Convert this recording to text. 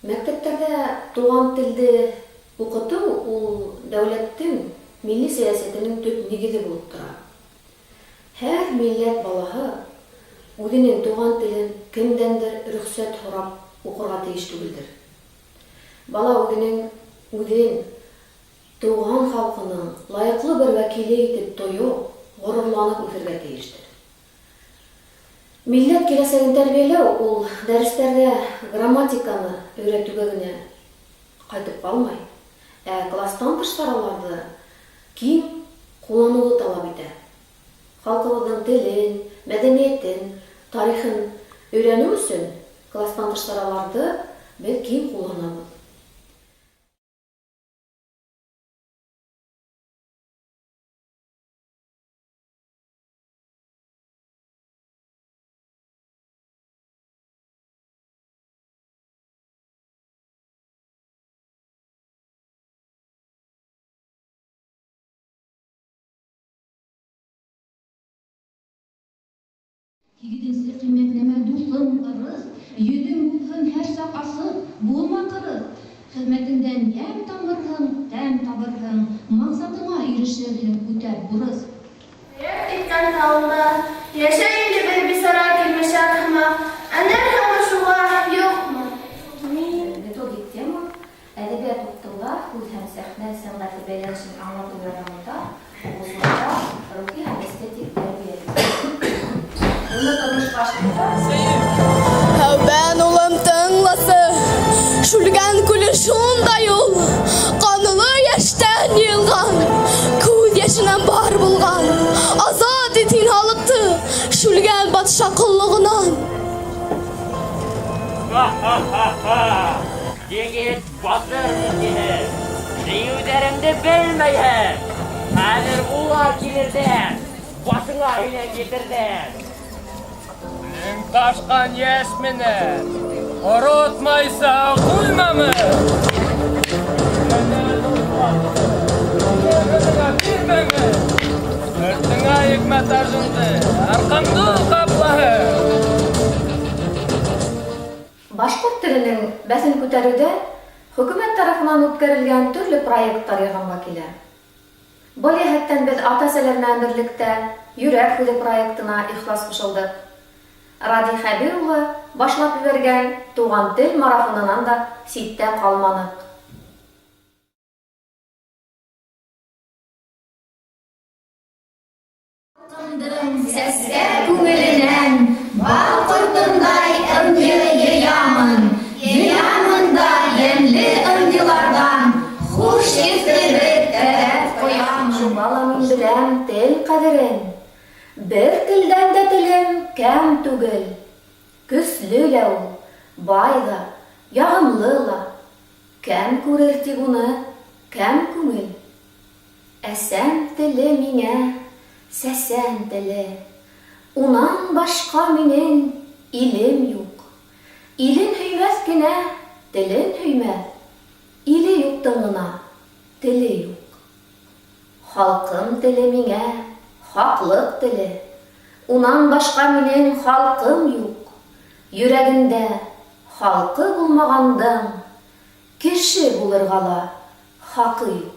Мәктәптәрдә туган телде укыту ул дәүләттең милли сәясәтенең төп нигезе булып тора. Һәр милләт балаһы үзенең туган телен кемдәндер рөхсәт һорап укырга тиеш түгелдер. Бала үзен туган халкының лаеклы бер вәкиле итеп тою, горурланып үсәргә тиештер. Милләт киләсәген тәрбияләү ул дәресләрдә грамматиканы өйрәтүгә генә кайтып калмай, класстан тыш сараларды киң куллануны таләп итә. Халкыбызның телен, мәдәниятен, тарихын өйрәнү өчен класстан тыш сараларды без киң кулланабыз. Тигиденсе кыйммәтләмә дуслым ырыс, йөдең булһын һәр сак асык, булма кырыс. Хезмәтеңдән ямь тамырһың, тәм табырһың, максатыңа ирешерһең үтәп бурыс. Аяк иткән тауында, яшәйенче бер бисара килмешәк һымак, әнә һәм шуға юкмы? Методик тема әдәбият укытуда үз һәм сәхнә сәнгате бәйләнешен аңлату ярдәмендә укучыларга рухи һәм эстетик тәрбия Ben ulan tınlası, şulgan kulü şunday ol, kanılı yaştan yılgan, kuz yaşından bar bulgan, azad etin halıktı, şulgan batışa kıllığınan. Degit batır mıkini, deyüderimde bilmeyin, hazır ular gelirdi, basına ile getirdi. Kaçkan yesmini, orutmaysa kuymamı. Örtüne hikmet arjındı, arkamda kaplahı. Башкорт теленең бәсен күтәрүдә хөкүмәт тарафынан үткәрелгән төрле проектлар ярдәмгә килә. Бу җәһәттән без ата-әсәләр белән берлектә Йөрәк һүзе проектына ихлас кушылдык. Ради Хәбир улы башлап ебәргән туган тел марафоныннан да ситтә калманык. Сәскә күңеленән, бал кортындай ымйы-йыямын, йыямын да йәнле ымйылардан, хуш ефтереп тәрәп куямын. Шуңа мин беләм тел кадерен. Бер телдән дә телем кәм түгел. Көсле лә ул, бай да, ягымлы ла. Кәм күрер тик уны, кәм күңел. Әсән теле миңә, сәсән теле. Унан башка минең илем юк. Илен һөймәс кенә, телен һөймәс. Иле юктың гына, теле юк. Халкым теле миңә, хаклык теле. Унан башка минең халкым юк. Йөрәгендә халкы булмагандың, кеше булырга ла хакы юк.